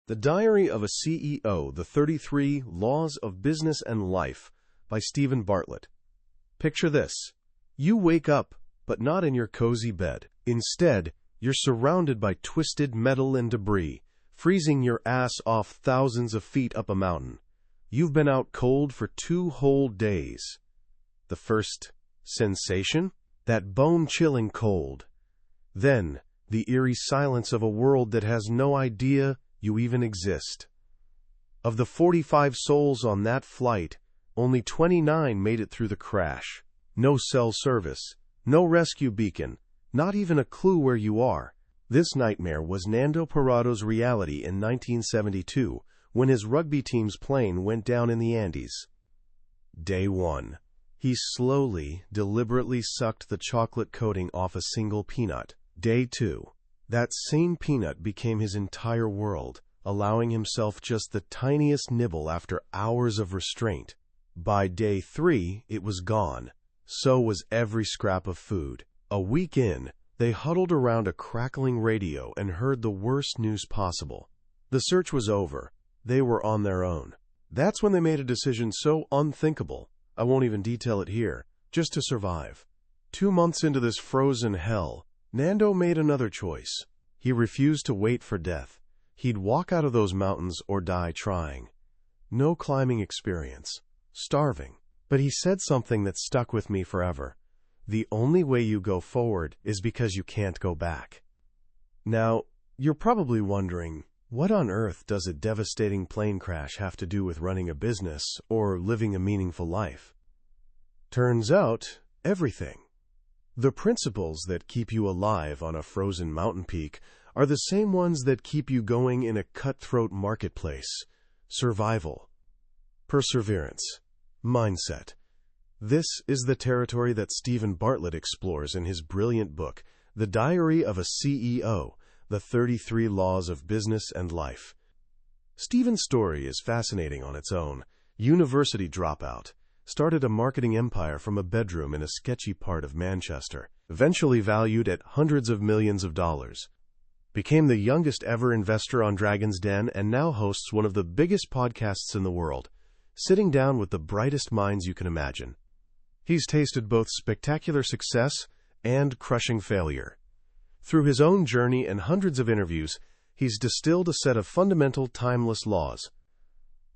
The Diary of a CEO, The 33 Laws of Business and Life by Steven Bartlett. Picture this. You wake up, but not in your cozy bed. Instead, you're surrounded by twisted metal and debris, freezing your ass off thousands of feet up a mountain. You've been out cold for 2 whole days. The first sensation? That bone-chilling cold. Then, the eerie silence of a world that has no idea you even exist. Of the 45 souls on that flight, only 29 made it through the crash. No cell service, no rescue beacon, not even a clue where you are. This nightmare was Nando Parrado's reality in 1972, when his rugby team's plane went down in the Andes. Day 1. He slowly, deliberately sucked the chocolate coating off a single peanut. Day 2. That same peanut became his entire world, allowing himself just the tiniest nibble after hours of restraint. By day 3, it was gone. So was every scrap of food. A week in, they huddled around a crackling radio and heard the worst news possible. The search was over. They were on their own. That's when they made a decision so unthinkable, I won't even detail it here, just to survive. 2 months into this frozen hell, Nando made another choice. He refused to wait for death. He'd walk out of those mountains or die trying. No climbing experience. Starving. But he said something that stuck with me forever. The only way you go forward is because you can't go back. Now, you're probably wondering, what on earth does a devastating plane crash have to do with running a business or living a meaningful life? Turns out, everything. The principles that keep you alive on a frozen mountain peak are the same ones that keep you going in a cutthroat marketplace. Survival, perseverance, mindset. This is the territory that Steven Bartlett explores in his brilliant book, The Diary of a CEO, The 33 Laws of Business and Life. Steven's story is fascinating on its own. University dropout. Started a marketing empire from a bedroom in a sketchy part of Manchester, eventually valued at hundreds of millions of dollars. Became the youngest ever investor on Dragon's Den and now hosts one of the biggest podcasts in the world, sitting down with the brightest minds you can imagine. He's tasted both spectacular success and crushing failure. Through his own journey and hundreds of interviews, he's distilled a set of fundamental timeless laws.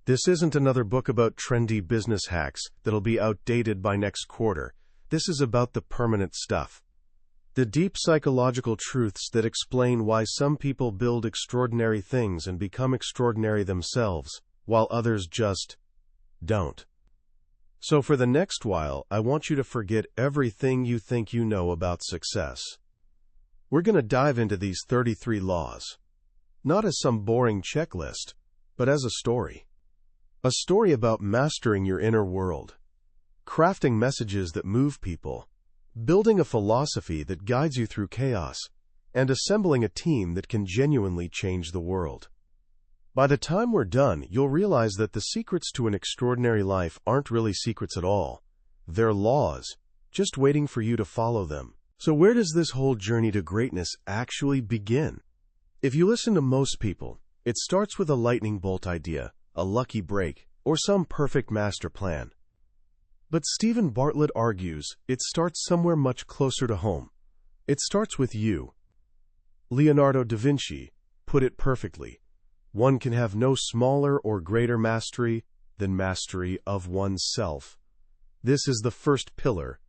This isn't another book about trendy business hacks that'll be outdated by next quarter. This is about the permanent stuff. The deep psychological truths that explain why some people build extraordinary things and become extraordinary themselves, while others just don't. So for the next while, I want you to forget everything you think you know about success. We're going to dive into these 33 laws, not as some boring checklist, but as a story. A story about mastering your inner world, crafting messages that move people, building a philosophy that guides you through chaos, and assembling a team that can genuinely change the world. By the time we're done, you'll realize that the secrets to an extraordinary life aren't really secrets at all. They're laws, just waiting for you to follow them. So where does this whole journey to greatness actually begin? If you listen to most people, it starts with a lightning bolt idea, a lucky break, or some perfect master plan. But Steven Bartlett argues it starts somewhere much closer to home. It starts with you. Leonardo da Vinci put it perfectly. One can have no smaller or greater mastery than mastery of oneself. This is the first pillar,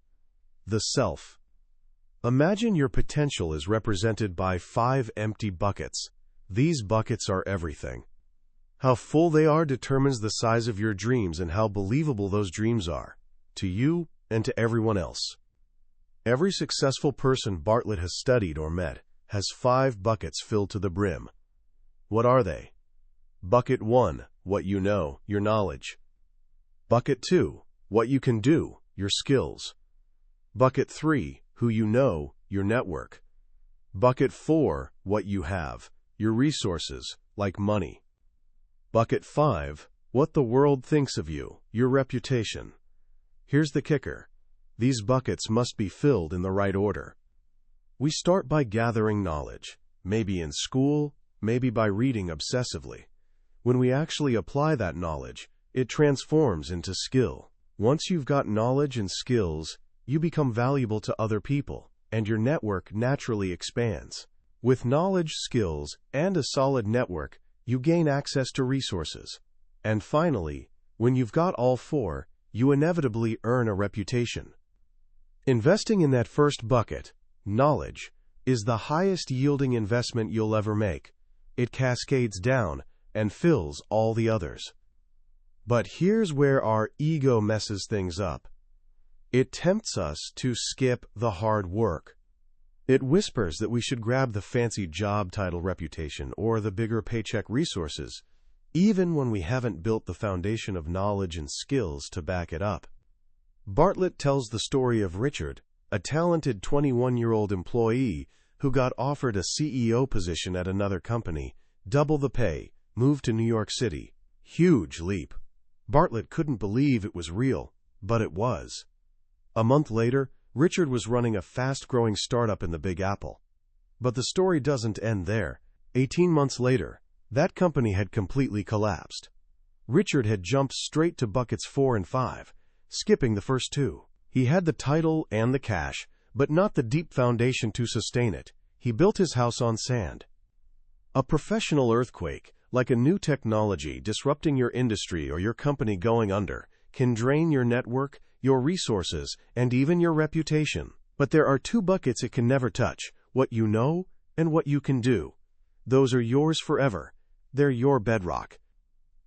the self. Imagine your potential is represented by 5 empty buckets. These buckets are everything. How full they are determines the size of your dreams and how believable those dreams are, to you and to everyone else. Every successful person Bartlett has studied or met has 5 buckets filled to the brim. What are they? Bucket 1, what you know, your knowledge. Bucket 2, what you can do, your skills. Bucket 3, who you know, your network. Bucket 4, what you have, your resources, like money. Bucket 5, what the world thinks of you, your reputation. Here's the kicker. These buckets must be filled in the right order. We start by gathering knowledge, maybe in school, maybe by reading obsessively. When we actually apply that knowledge, it transforms into skill. Once you've got knowledge and skills, you become valuable to other people, and your network naturally expands. With knowledge, skills, and a solid network, you gain access to resources. And finally, when you've got all four, you inevitably earn a reputation. Investing in that first bucket, knowledge, is the highest yielding investment you'll ever make. It cascades down and fills all the others. But here's where our ego messes things up. It tempts us to skip the hard work. It whispers that we should grab the fancy job title reputation or the bigger paycheck resources, even when we haven't built the foundation of knowledge and skills to back it up. Bartlett tells the story of Richard, a talented 21-year-old employee who got offered a CEO position at another company, double the pay, moved to New York City. Huge leap. Bartlett couldn't believe it was real, but it was. A month later, Richard was running a fast-growing startup in the Big Apple. But the story doesn't end there. 18 months later, that company had completely collapsed. Richard had jumped straight to buckets 4 and 5, skipping the first two. He had the title and the cash, but not the deep foundation to sustain it. He built his house on sand. A professional earthquake, like a new technology disrupting your industry or your company going under, can drain your network, your resources, and even your reputation. But there are two buckets it can never touch: what you know and what you can do. Those are yours forever. They're your bedrock.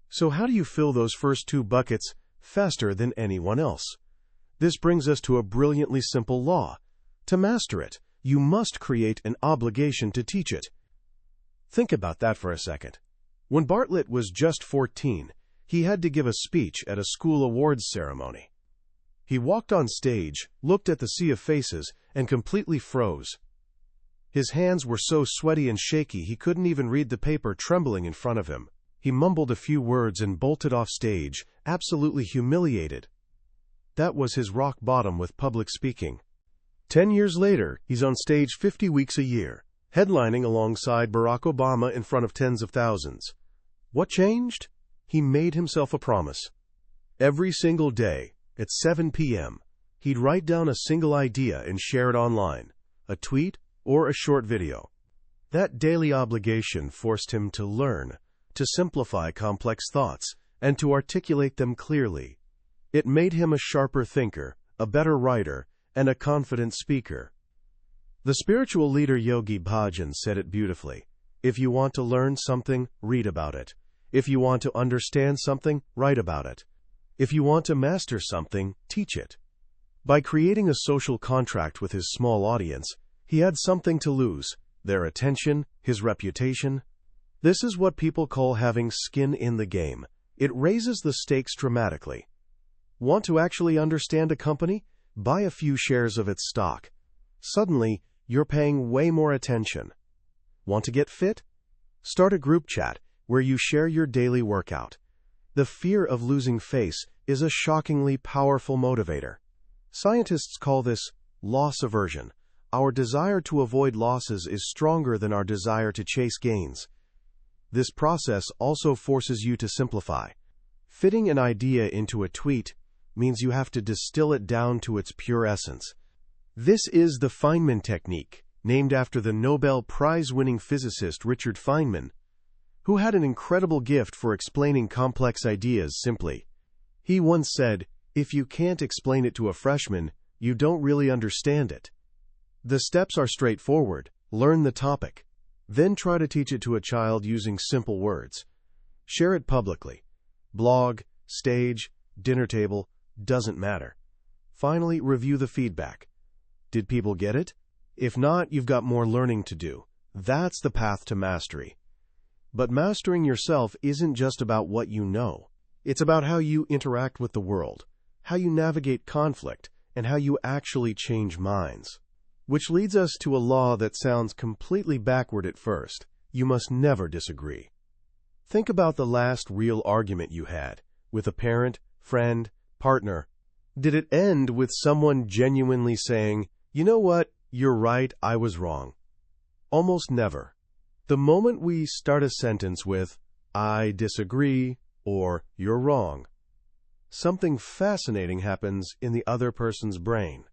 So how do you fill those first two buckets faster than anyone else? This brings us to a brilliantly simple law. To master it, you must create an obligation to teach it. Think about that for a second. When Bartlett was just 14, he had to give a speech at a school awards ceremony. He walked on stage, looked at the sea of faces, and completely froze. His hands were so sweaty and shaky he couldn't even read the paper trembling in front of him. He mumbled a few words and bolted off stage, absolutely humiliated. That was his rock bottom with public speaking. 10 years later, he's on stage 50 weeks a year, headlining alongside Barack Obama in front of tens of thousands. What changed? He made himself a promise. Every single day, at 7 p.m., he'd write down a single idea and share it online, a tweet or a short video. That daily obligation forced him to learn, to simplify complex thoughts, and to articulate them clearly. It made him a sharper thinker, a better writer, and a confident speaker. The spiritual leader Yogi Bhajan said it beautifully. If you want to learn something, read about it. If you want to understand something, write about it. If you want to master something, teach it. By creating a social contract with his small audience, he had something to lose: their attention, his reputation. This is what people call having skin in the game. It raises the stakes dramatically. Want to actually understand a company? Buy a few shares of its stock. Suddenly, you're paying way more attention. Want to get fit? Start a group chat where you share your daily workout. The fear of losing face is a shockingly powerful motivator. Scientists call this loss aversion. Our desire to avoid losses is stronger than our desire to chase gains. This process also forces you to simplify. Fitting an idea into a tweet means you have to distill it down to its pure essence. This is the Feynman technique, named after the Nobel Prize-winning physicist Richard Feynman, who had an incredible gift for explaining complex ideas simply. He once said, "If you can't explain it to a freshman, you don't really understand it." The steps are straightforward. Learn the topic. Then try to teach it to a child using simple words. Share it publicly. Blog, stage, dinner table, doesn't matter. Finally, review the feedback. Did people get it? If not, you've got more learning to do. That's the path to mastery. But mastering yourself isn't just about what you know. It's about how you interact with the world, how you navigate conflict, and how you actually change minds. Which leads us to a law that sounds completely backward at first. You must never disagree. Think about the last real argument you had with a parent, friend, partner. Did it end with someone genuinely saying, "You know what? You're right, I was wrong"? Almost never. The moment we start a sentence with, "I disagree," or "you're wrong." Something fascinating happens in the other person's brain.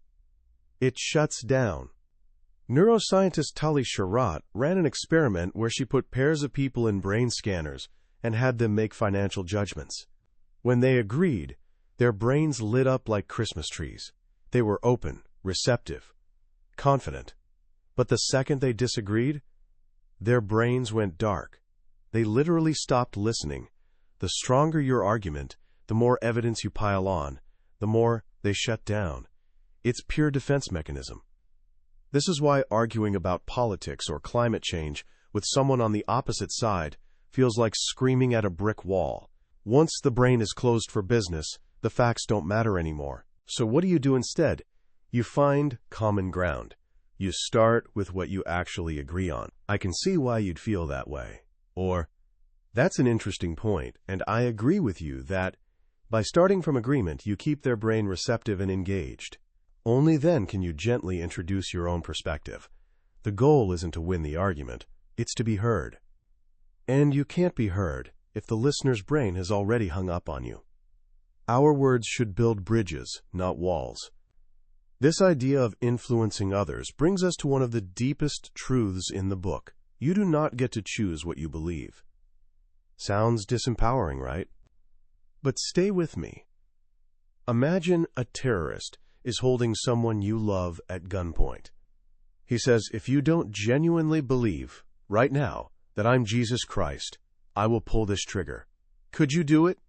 It shuts down. Neuroscientist Tali Sharot ran an experiment where she put pairs of people in brain scanners and had them make financial judgments. When they agreed, their brains lit up like Christmas trees. They were open, receptive, confident. But the second they disagreed, their brains went dark. They literally stopped listening. The stronger your argument, the more evidence you pile on, the more they shut down. It's pure defense mechanism. This is why arguing about politics or climate change with someone on the opposite side feels like screaming at a brick wall. Once the brain is closed for business, the facts don't matter anymore. So what do you do instead? You find common ground. You start with what you actually agree on. "I can see why you'd feel that way." Or, "That's an interesting point, and I agree with you that..." By starting from agreement, you keep their brain receptive and engaged. Only then can you gently introduce your own perspective. The goal isn't to win the argument, it's to be heard. And you can't be heard if the listener's brain has already hung up on you. Our words should build bridges, not walls. This idea of influencing others brings us to one of the deepest truths in the book. You do not get to choose what you believe. Sounds disempowering, right? But stay with me. Imagine a terrorist is holding someone you love at gunpoint. He says, "If you don't genuinely believe, right now, that I'm Jesus Christ, I will pull this trigger." Could you do it?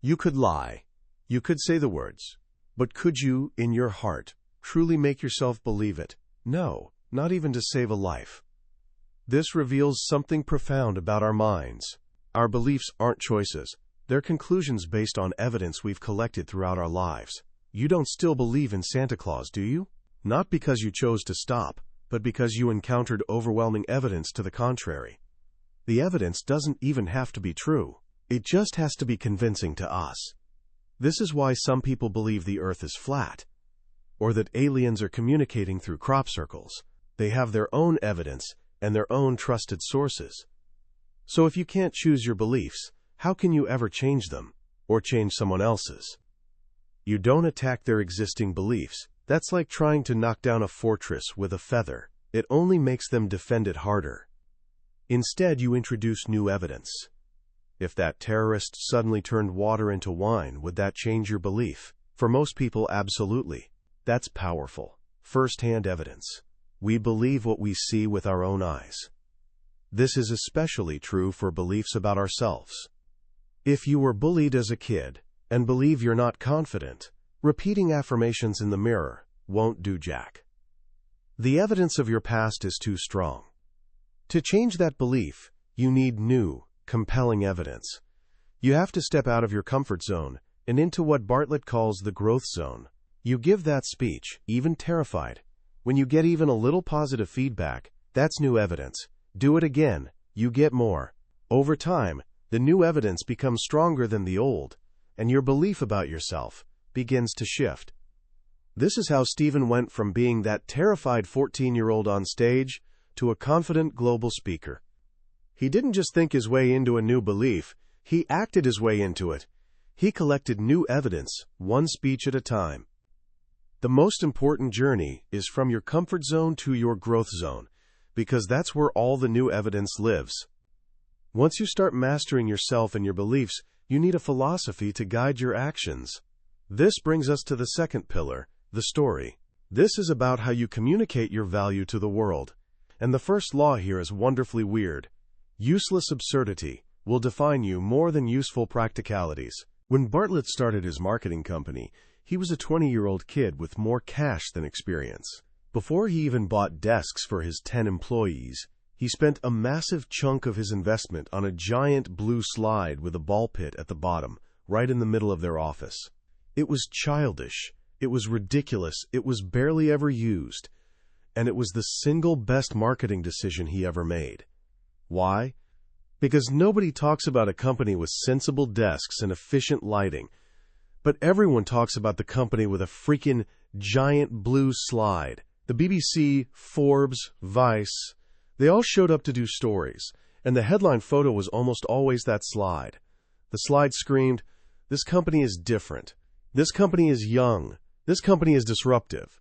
You could lie. You could say the words. But could you, in your heart, truly make yourself believe it? No, not even to save a life. This reveals something profound about our minds. Our beliefs aren't choices. They're conclusions based on evidence we've collected throughout our lives. You don't still believe in Santa Claus, do you? Not because you chose to stop, but because you encountered overwhelming evidence to the contrary. The evidence doesn't even have to be true. It just has to be convincing to us. This is why some people believe the Earth is flat, or that aliens are communicating through crop circles. They have their own evidence and their own trusted sources. So if you can't choose your beliefs, how can you ever change them, or change someone else's? You don't attack their existing beliefs. That's like trying to knock down a fortress with a feather. It only makes them defend it harder. Instead, you introduce new evidence. If that terrorist suddenly turned water into wine, would that change your belief? For most people, absolutely. That's powerful. First-hand evidence. We believe what we see with our own eyes. This is especially true for beliefs about ourselves. If you were bullied as a kid and believe you're not confident, repeating affirmations in the mirror won't do jack. The evidence of your past is too strong. To change that belief, you need new, compelling evidence. You have to step out of your comfort zone and into what Bartlett calls the growth zone. You give that speech, even terrified. When you get even a little positive feedback, that's new evidence. Do it again, you get more. Over time, the new evidence becomes stronger than the old, and your belief about yourself begins to shift. This is how Steven went from being that terrified 14-year-old on stage to a confident global speaker. He didn't just think his way into a new belief, he acted his way into it. He collected new evidence, one speech at a time. The most important journey is from your comfort zone to your growth zone, because that's where all the new evidence lives. Once you start mastering yourself and your beliefs, you need a philosophy to guide your actions. This brings us to the second pillar, the story. This is about how you communicate your value to the world. And the first law here is wonderfully weird. Useless absurdity will define you more than useful practicalities. When Bartlett started his marketing company, he was a 20-year-old kid with more cash than experience. Before he even bought desks for his 10 employees, he spent a massive chunk of his investment on a giant blue slide with a ball pit at the bottom, right in the middle of their office. It was childish, it was ridiculous, it was barely ever used, and it was the single best marketing decision he ever made. Why? Because nobody talks about a company with sensible desks and efficient lighting, but everyone talks about the company with a freaking giant blue slide. The BBC, Forbes, Vice, they all showed up to do stories, and the headline photo was almost always that slide. The slide screamed, "This company is different. This company is young. This company is disruptive."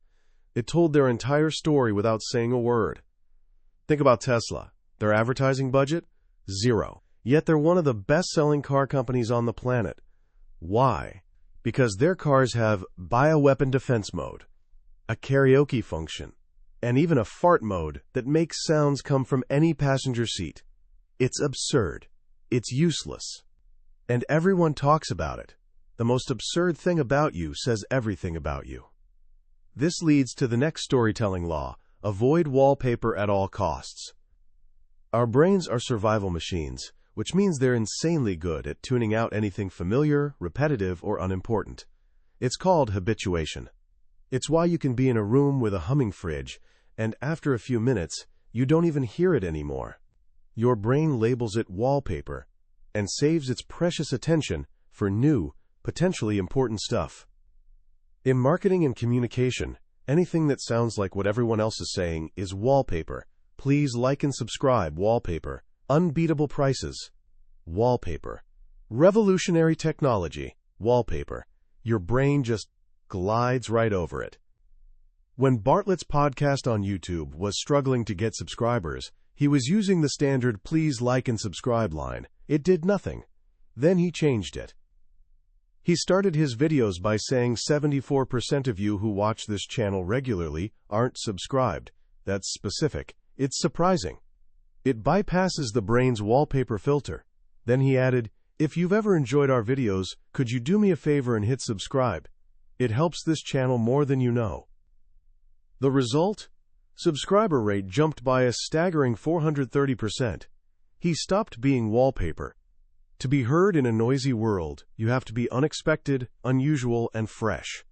It told their entire story without saying a word. Think about Tesla. Their advertising budget? Zero. Yet they're one of the best-selling car companies on the planet. Why? Because their cars have bioweapon defense mode, a karaoke function, and even a fart mode that makes sounds come from any passenger seat. It's absurd. It's useless. And everyone talks about it. The most absurd thing about you says everything about you. This leads to the next storytelling law: avoid wallpaper at all costs. Our brains are survival machines, which means they're insanely good at tuning out anything familiar, repetitive, or unimportant. It's called habituation. It's why you can be in a room with a humming fridge, and after a few minutes, you don't even hear it anymore. Your brain labels it wallpaper and saves its precious attention for new, potentially important stuff. In marketing and communication, anything that sounds like what everyone else is saying is wallpaper. Please like and subscribe. Wallpaper. Unbeatable prices. Wallpaper. Revolutionary technology. Wallpaper. Your brain just glides right over it. When Bartlett's podcast on YouTube was struggling to get subscribers, he was using the standard "please like and subscribe" line. It did nothing. Then he changed it. He started his videos by saying 74% of you who watch this channel regularly aren't subscribed. That's specific. It's surprising. It bypasses the brain's wallpaper filter. Then he added, "If you've ever enjoyed our videos, could you do me a favor and hit subscribe? It helps this channel more than you know." The result? Subscriber rate jumped by a staggering 430%. He stopped being wallpaper. To be heard in a noisy world, you have to be unexpected, unusual, and fresh.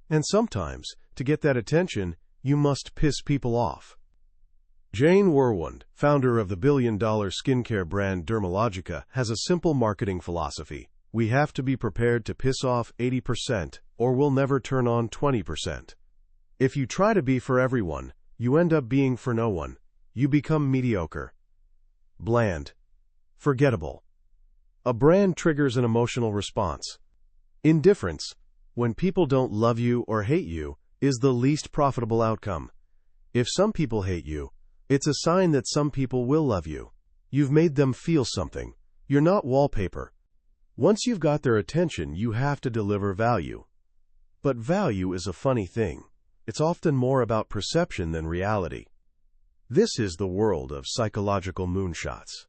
And sometimes, to get that attention, you must piss people off. Jane Werwand, founder of the billion-dollar skincare brand Dermalogica, has a simple marketing philosophy. We have to be prepared to piss off 80%, or we'll never turn on 20%. If you try to be for everyone, you end up being for no one. You become mediocre, bland, forgettable. A brand triggers an emotional response. Indifference, when people don't love you or hate you, is the least profitable outcome. If some people hate you, it's a sign that some people will love you. You've made them feel something. You're not wallpaper. Once you've got their attention, you have to deliver value. But value is a funny thing. It's often more about perception than reality. This is the world of psychological moonshots.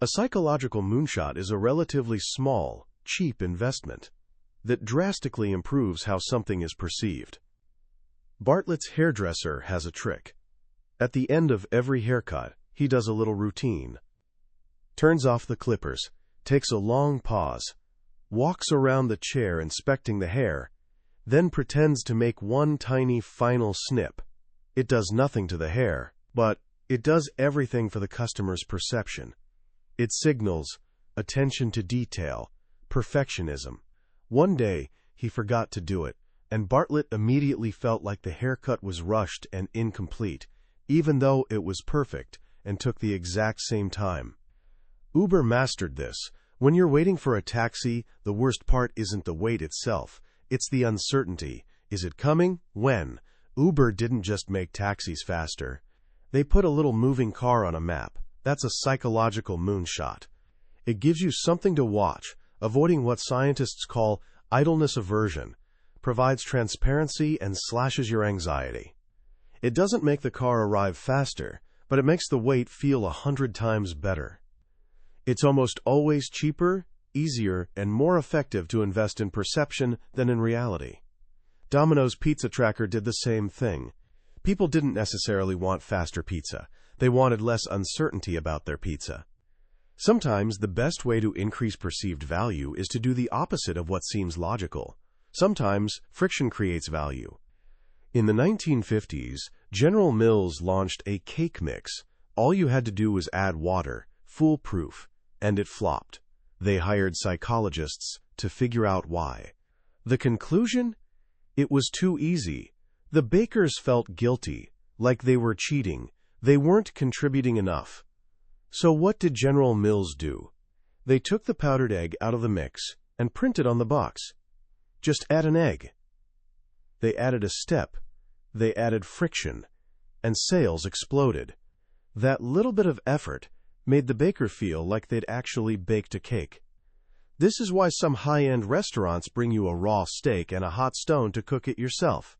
A psychological moonshot is a relatively small, cheap investment that drastically improves how something is perceived. Bartlett's hairdresser has a trick. At the end of every haircut, he does a little routine. Turns off the clippers, takes a long pause, walks around the chair inspecting the hair, then pretends to make one tiny final snip. It does nothing to the hair, but it does everything for the customer's perception. It signals attention to detail, perfectionism. One day, he forgot to do it, and Bartlett immediately felt like the haircut was rushed and incomplete, even though it was perfect and took the exact same time. Uber mastered this. When you're waiting for a taxi, the worst part isn't the wait itself. It's the uncertainty. Is it coming? When? Uber didn't just make taxis faster. They put a little moving car on a map. That's a psychological moonshot. It gives you something to watch, avoiding what scientists call idleness aversion, provides transparency, and slashes your anxiety. It doesn't make the car arrive faster, but it makes the wait feel 100 times better. It's almost always cheaper, easier, and more effective to invest in perception than in reality. Domino's Pizza Tracker did the same thing. People didn't necessarily want faster pizza. They wanted less uncertainty about their pizza. Sometimes the best way to increase perceived value is to do the opposite of what seems logical. Sometimes friction creates value. In the 1950s, General Mills launched a cake mix. All you had to do was add water, foolproof, and it flopped. They hired psychologists to figure out why. The conclusion? It was too easy. The bakers felt guilty, like they were cheating. They weren't contributing enough. So what did General Mills do? They took the powdered egg out of the mix and printed on the box. Just add an egg. They added a step. They added friction. And sales exploded. That little bit of effort made the baker feel like they'd actually baked a cake. This is why some high-end restaurants bring you a raw steak and a hot stone to cook it yourself.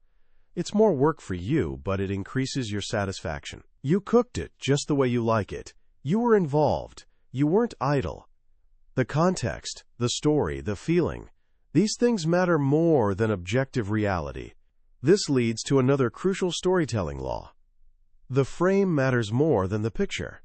It's more work for you, but it increases your satisfaction. You cooked it just the way you like it. You were involved. You weren't idle. The context, the story, the feeling, these things matter more than objective reality. This leads to another crucial storytelling law. The frame matters more than the picture.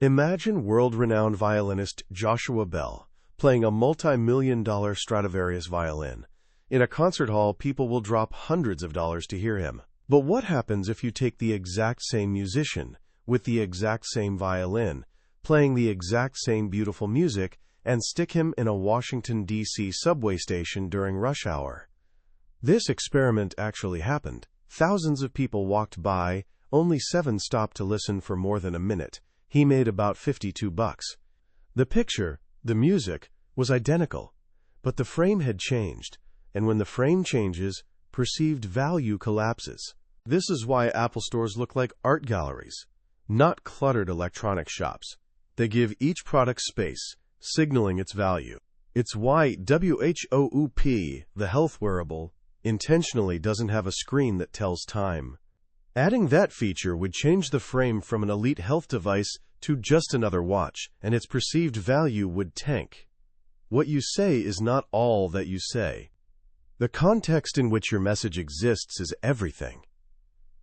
Imagine world-renowned violinist Joshua Bell playing a multi-million-dollar Stradivarius violin. In a concert hall, people will drop hundreds of dollars to hear him. But what happens if you take the exact same musician, with the exact same violin, playing the exact same beautiful music, and stick him in a Washington, D.C. subway station during rush hour? This experiment actually happened. Thousands of people walked by, only 7 stopped to listen for more than a minute. He made about $52. The picture, the music, was identical, but the frame had changed, and when the frame changes, perceived value collapses. This is why Apple stores look like art galleries, not cluttered electronic shops. They give each product space, signaling its value. It's why WHOOP, the health wearable, intentionally doesn't have a screen that tells time. Adding that feature would change the frame from an elite health device to just another watch, and its perceived value would tank. What you say is not all that you say. The context in which your message exists is everything.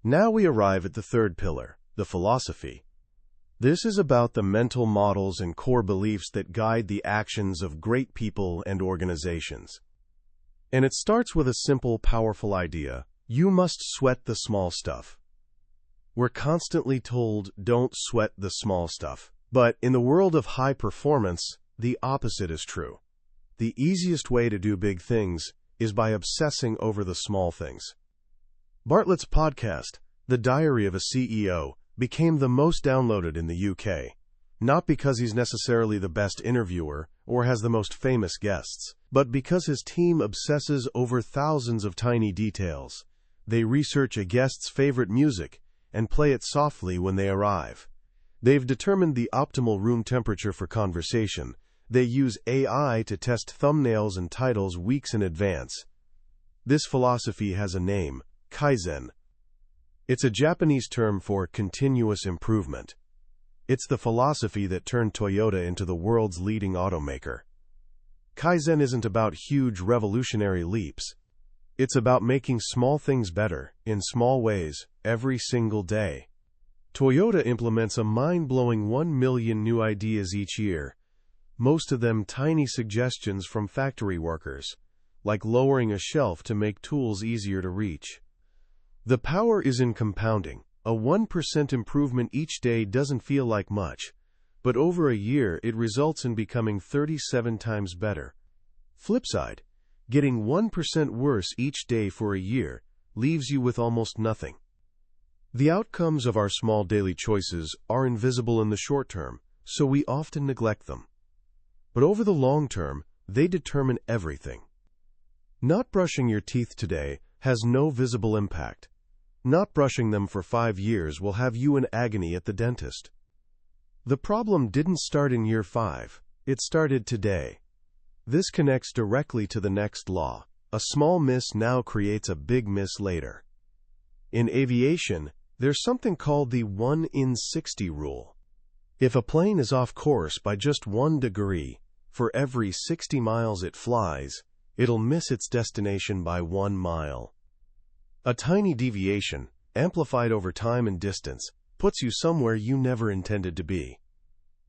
Now we arrive at the third pillar, the philosophy. This is about the mental models and core beliefs that guide the actions of great people and organizations. And it starts with a simple, powerful idea. You must sweat the small stuff. We're constantly told, don't sweat the small stuff. But in the world of high performance, the opposite is true. The easiest way to do big things is by obsessing over the small things. Bartlett's podcast, The Diary of a CEO, became the most downloaded in the UK. Not because he's necessarily the best interviewer or has the most famous guests, but because his team obsesses over thousands of tiny details. They research a guest's favorite music and play it softly when they arrive. They've determined the optimal room temperature for conversation. They use AI to test thumbnails and titles weeks in advance. This philosophy has a name, Kaizen. It's a Japanese term for continuous improvement. It's the philosophy that turned Toyota into the world's leading automaker. Kaizen isn't about huge revolutionary leaps. It's about making small things better, in small ways, every single day. Toyota implements a mind-blowing 1 million new ideas each year, most of them tiny suggestions from factory workers, like lowering a shelf to make tools easier to reach. The power is in compounding. A 1% improvement each day doesn't feel like much, but over a year it results in becoming 37 times better. Flip side, getting 1% worse each day for a year leaves you with almost nothing. The outcomes of our small daily choices are invisible in the short term, so we often neglect them. But over the long term, they determine everything. Not brushing your teeth today has no visible impact. Not brushing them for 5 years will have you in agony at the dentist. The problem didn't start in year 5. It started today. This connects directly to the next law. A small miss now creates a big miss later. In aviation, there's something called the 1 in 60 rule. If a plane is off course by just 1 degree, for every 60 miles it flies, it'll miss its destination by 1 mile. A tiny deviation, amplified over time and distance, puts you somewhere you never intended to be.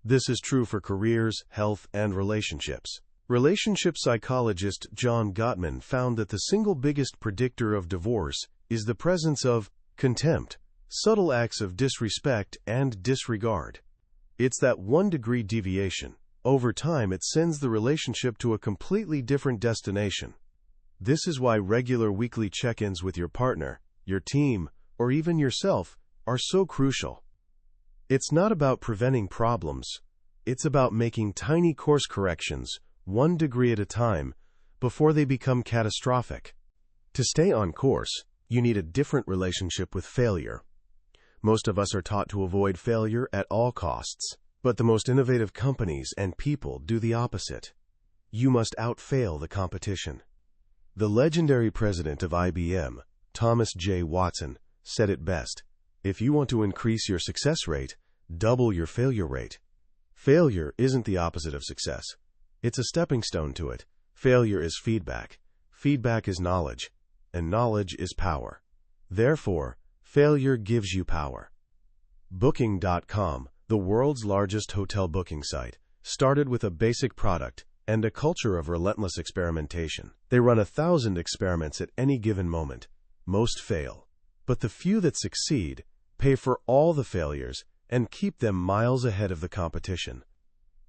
This is true for careers, health, and relationships. Relationship psychologist John Gottman found that the single biggest predictor of divorce is the presence of contempt, subtle acts of disrespect and disregard. It's that 1 degree deviation. Over time, it sends the relationship to a completely different destination. This is why regular weekly check-ins with your partner, your team, or even yourself are so crucial. It's not about preventing problems. It's about making tiny course corrections, 1 degree at a time, before they become catastrophic. To stay on course, you need a different relationship with failure. Most of us are taught to avoid failure at all costs, but the most innovative companies and people do the opposite. You must outfail the competition. The legendary president of IBM, Thomas J. Watson, said it best: if you want to increase your success rate, double your failure rate. Failure isn't the opposite of success. It's a stepping stone to it. Failure is feedback. Feedback is knowledge, and knowledge is power. Therefore, failure gives you power. Booking.com, the world's largest hotel booking site, started with a basic product and a culture of relentless experimentation. They run 1,000 experiments at any given moment. Most fail, but the few that succeed pay for all the failures and keep them miles ahead of the competition.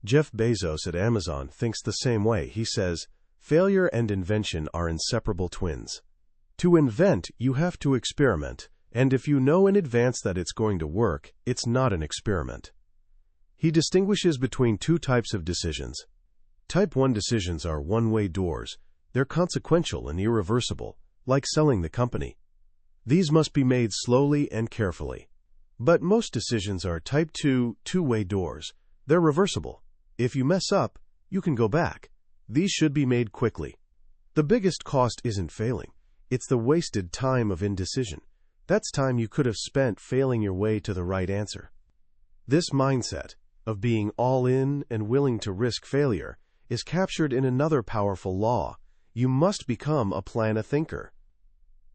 Jeff Bezos at Amazon thinks the same way. He says, failure and invention are inseparable twins. To invent, you have to experiment, and if you know in advance that it's going to work, it's not an experiment. He distinguishes between 2 types of decisions. Type 1 decisions are one-way doors. They're consequential and irreversible, like selling the company. These must be made slowly and carefully. But most decisions are Type 2, two-way doors. They're reversible. If you mess up, you can go back. These should be made quickly. The biggest cost isn't failing. It's the wasted time of indecision. That's time you could have spent failing your way to the right answer. This mindset of being all in and willing to risk failure is captured in another powerful law. You must become a plan-a-thinker.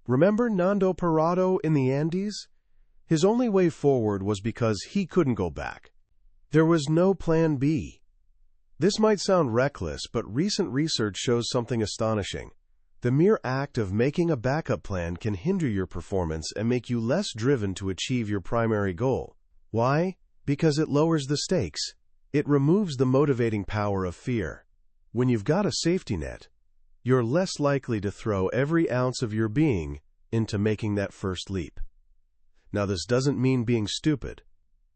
Remember Nando Parado in the Andes? His only way forward was because he couldn't go back. There was no plan B. This might sound reckless, but recent research shows something astonishing. The mere act of making a backup plan can hinder your performance and make you less driven to achieve your primary goal. Why? Because it lowers the stakes. It removes the motivating power of fear. When you've got a safety net, you're less likely to throw every ounce of your being into making that first leap. Now, this doesn't mean being stupid.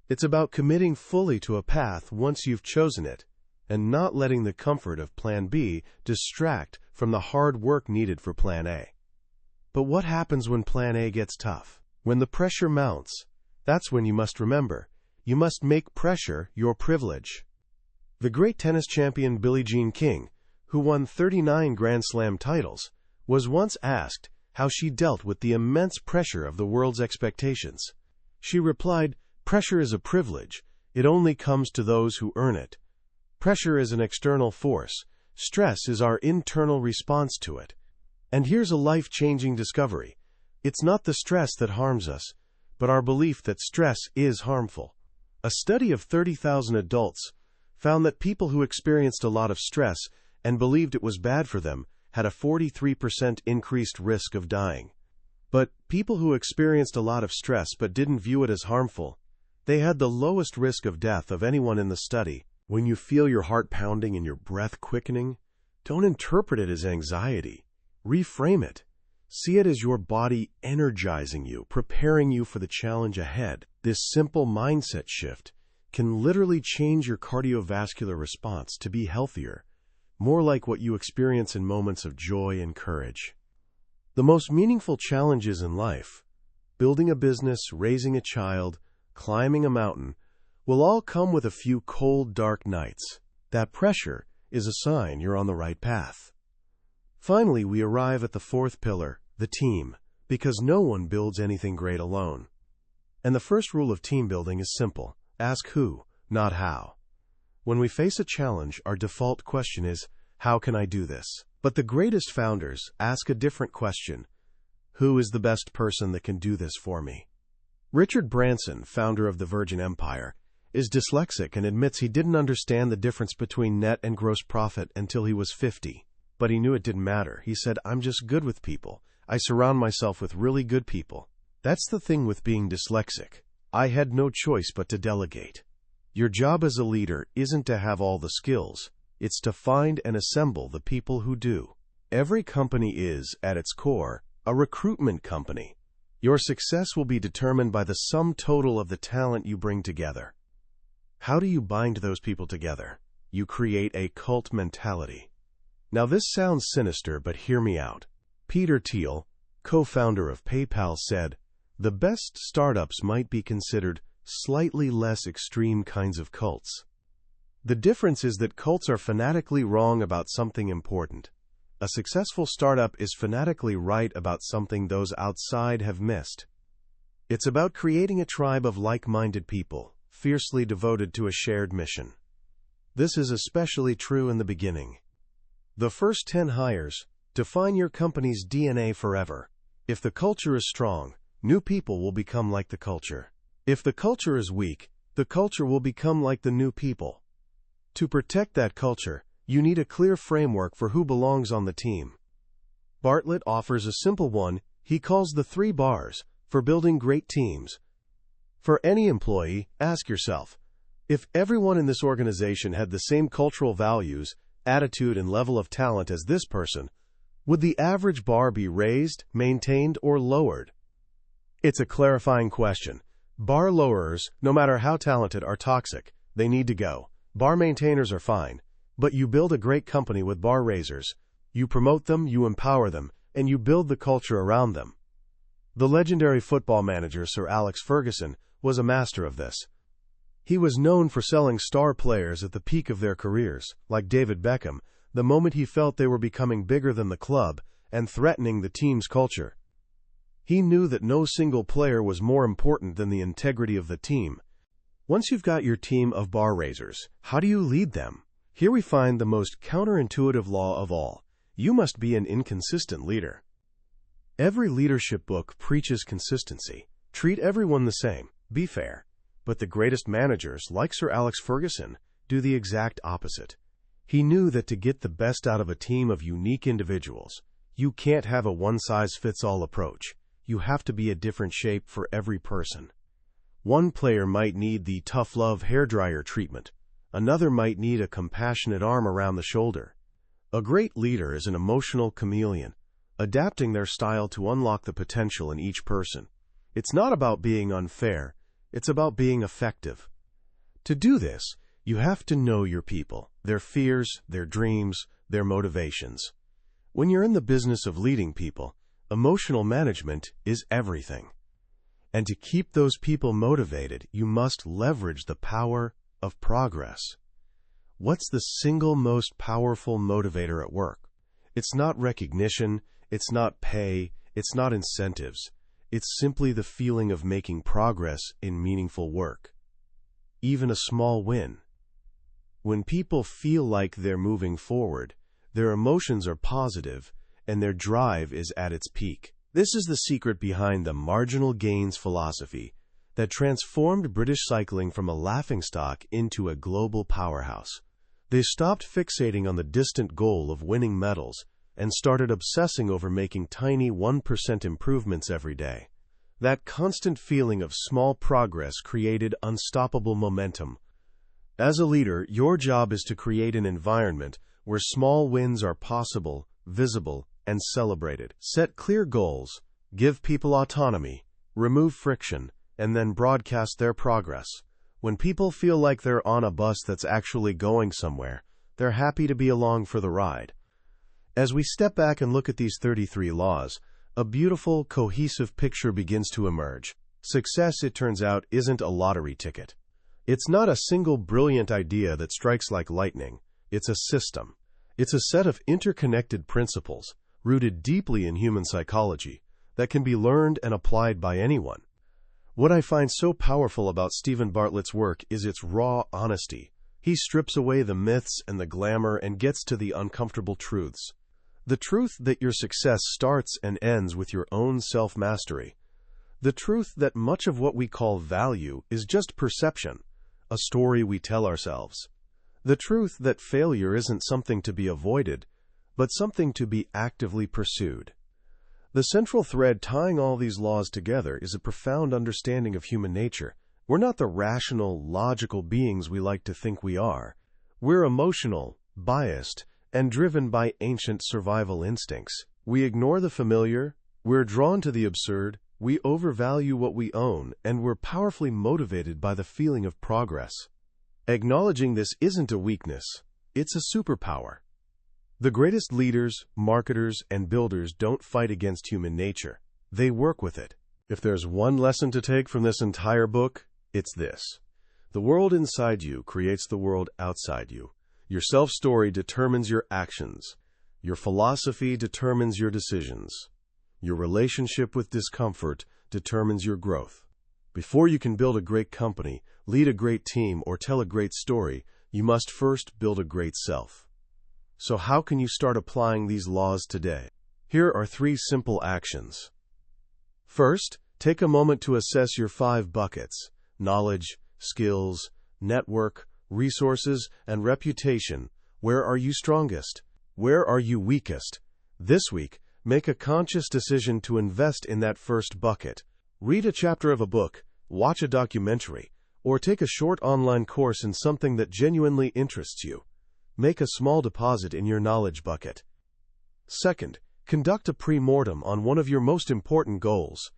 It's about committing fully to a path once you've chosen it, and not letting the comfort of Plan B distract from the hard work needed for Plan A. But what happens when Plan A gets tough? When the pressure mounts, that's when you must remember, you must make pressure your privilege. The great tennis champion Billie Jean King, who won 39 Grand Slam titles, was once asked how she dealt with the immense pressure of the world's expectations. She replied, "Pressure is a privilege. It only comes to those who earn it. Pressure is an external force. Stress is our internal response to it." And here's a life-changing discovery. It's not the stress that harms us, but our belief that stress is harmful. A study of 30,000 adults found that people who experienced a lot of stress and believed it was bad for them had a 43% increased risk of dying. But people who experienced a lot of stress but didn't view it as harmful, they had the lowest risk of death of anyone in the study. When you feel your heart pounding and your breath quickening, don't interpret it as anxiety. Reframe it. See it as your body energizing you, preparing you for the challenge ahead. This simple mindset shift can literally change your cardiovascular response to be healthier, more like what you experience in moments of joy and courage. The most meaningful challenges in life, building a business, raising a child, climbing a mountain, will all come with a few cold, dark nights. That pressure is a sign you're on the right path. Finally, we arrive at the 4th pillar, the team, because no one builds anything great alone. And the first rule of team building is simple. Ask who, not how. When we face a challenge, our default question is, how can I do this? But the greatest founders ask a different question. Who is the best person that can do this for me? Richard Branson, founder of the Virgin Empire, is dyslexic and admits he didn't understand the difference between net and gross profit until he was 50. But he knew it didn't matter. He said, "I'm just good with people. I surround myself with really good people." That's the thing with being dyslexic. I had no choice but to delegate. Your job as a leader isn't to have all the skills. It's to find and assemble the people who do. Every company is, at its core, a recruitment company. Your success will be determined by the sum total of the talent you bring together. How do you bind those people together? You create a cult mentality. Now this sounds sinister, but hear me out. Peter Thiel, co-founder of PayPal, said, "The best startups might be considered slightly less extreme kinds of cults. The difference is that cults are fanatically wrong about something important. A successful startup is fanatically right about something those outside have missed. It's about creating a tribe of like-minded people, fiercely devoted to a shared mission. This is especially true in the beginning. The first 10 hires define your company's DNA forever. If the culture is strong, new people will become like the culture. If the culture is weak, the culture will become like the new people. To protect that culture, you need a clear framework for who belongs on the team." Bartlett offers a simple one he calls the 3 bars for building great teams. For any employee, ask yourself, if everyone in this organization had the same cultural values, attitude, and level of talent as this person, would the average bar be raised, maintained, or lowered? It's a clarifying question. Bar lowerers, no matter how talented, are toxic. They need to go. Bar maintainers are fine. But you build a great company with bar raisers. You promote them, you empower them, and you build the culture around them. The legendary football manager Sir Alex Ferguson was a master of this. He was known for selling star players at the peak of their careers, like David Beckham, the moment he felt they were becoming bigger than the club and threatening the team's culture. He knew that no single player was more important than the integrity of the team. Once you've got your team of bar raisers, how do you lead them? Here we find the most counterintuitive law of all. You must be an inconsistent leader. Every leadership book preaches consistency. Treat everyone the same. Be fair. But the greatest managers, like Sir Alex Ferguson, do the exact opposite. He knew that to get the best out of a team of unique individuals, you can't have a one-size-fits-all approach. You have to be a different shape for every person. One player might need the tough love hairdryer treatment. Another might need a compassionate arm around the shoulder. A great leader is an emotional chameleon, adapting their style to unlock the potential in each person. It's not about being unfair, it's about being effective. To do this, you have to know your people, their fears, their dreams, their motivations. When you're in the business of leading people, emotional management is everything. And to keep those people motivated, you must leverage the power of progress. What's the single most powerful motivator at work? It's not recognition, it's not pay, it's not incentives. It's simply the feeling of making progress in meaningful work. Even a small win. When people feel like they're moving forward, their emotions are positive and their drive is at its peak. This is the secret behind the marginal gains philosophy that transformed British cycling from a laughingstock into a global powerhouse. They stopped fixating on the distant goal of winning medals and started obsessing over making tiny 1% improvements every day. That constant feeling of small progress created unstoppable momentum. As a leader, your job is to create an environment where small wins are possible, visible, and celebrated. Set clear goals, give people autonomy, remove friction, and then broadcast their progress. When people feel like they're on a bus that's actually going somewhere, they're happy to be along for the ride. As we step back and look at these 33 laws, a beautiful, cohesive picture begins to emerge. Success, it turns out, isn't a lottery ticket. It's not a single brilliant idea that strikes like lightning. It's a system. It's a set of interconnected principles, rooted deeply in human psychology, that can be learned and applied by anyone. What I find so powerful about Steven Bartlett's work is its raw honesty. He strips away the myths and the glamour and gets to the uncomfortable truths. The truth that your success starts and ends with your own self-mastery. The truth that much of what we call value is just perception, a story we tell ourselves. The truth that failure isn't something to be avoided, but something to be actively pursued. The central thread tying all these laws together is a profound understanding of human nature. We're not the rational, logical beings we like to think we are. We're emotional, biased, and driven by ancient survival instincts. We ignore the familiar, we're drawn to the absurd, We overvalue what we own, and we're powerfully motivated by the feeling of progress. Acknowledging this isn't a weakness, it's a superpower. The greatest leaders, marketers, and builders don't fight against human nature. They work with it. If there's one lesson to take from this entire book, it's this. The world inside you creates the world outside you. Your self-story determines your actions. Your philosophy determines your decisions. Your relationship with discomfort determines your growth. Before you can build a great company, lead a great team, or tell a great story, you must first build a great self. So how can you start applying these laws today? Here are 3 simple actions. First, take a moment to assess your 5 buckets: knowledge, skills, network, resources, and reputation. Where are you strongest? Where are you weakest? This week, make a conscious decision to invest in that first bucket. Read a chapter of a book, watch a documentary, or take a short online course in something that genuinely interests you. Make a small deposit in your knowledge bucket. Second, conduct a pre-mortem on one of your most important goals.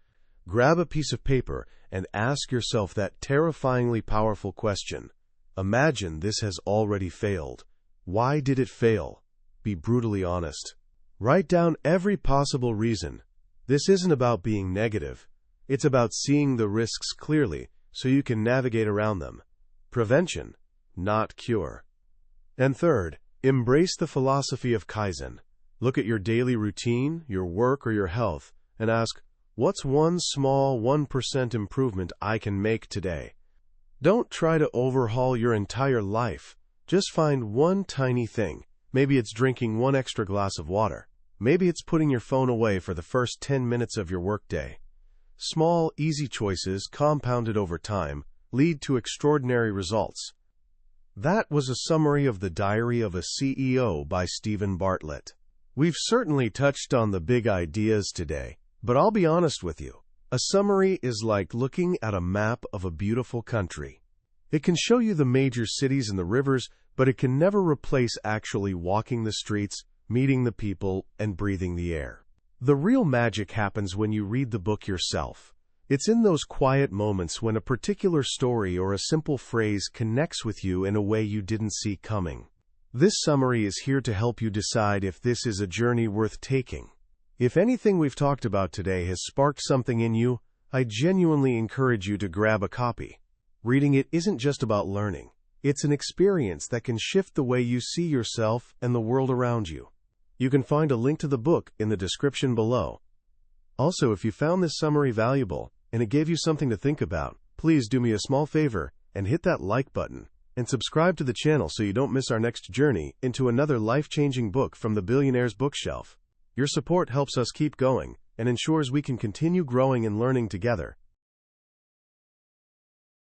Grab a piece of paper and ask yourself that terrifyingly powerful question. Imagine this has already failed. Why did it fail? Be brutally honest. Write down every possible reason. This isn't about being negative. It's about seeing the risks clearly so you can navigate around them. Prevention, not cure. And third, embrace the philosophy of Kaizen. Look at your daily routine, your work, or your health, and ask, what's one small 1% improvement I can make today? Don't try to overhaul your entire life. Just find one tiny thing. Maybe it's drinking 1 extra glass of water. Maybe it's putting your phone away for the first 10 minutes of your workday. Small, easy choices, compounded over time, lead to extraordinary results. That was a summary of The Diary of a CEO by Steven Bartlett. We've certainly touched on the big ideas today, but I'll be honest with you. A summary is like looking at a map of a beautiful country. It can show you the major cities and the rivers, but it can never replace actually walking the streets, meeting the people, and breathing the air. The real magic happens when you read the book yourself. It's in those quiet moments when a particular story or a simple phrase connects with you in a way you didn't see coming. This summary is here to help you decide if this is a journey worth taking. If anything we've talked about today has sparked something in you, I genuinely encourage you to grab a copy. Reading it isn't just about learning. It's an experience that can shift the way you see yourself and the world around you. You can find a link to the book in the description below. Also, if you found this summary valuable and it gave you something to think about, please do me a small favor and hit that like button and subscribe to the channel so you don't miss our next journey into another life-changing book from the Billionaire's Bookshelf. Your support helps us keep going and ensures we can continue growing and learning together.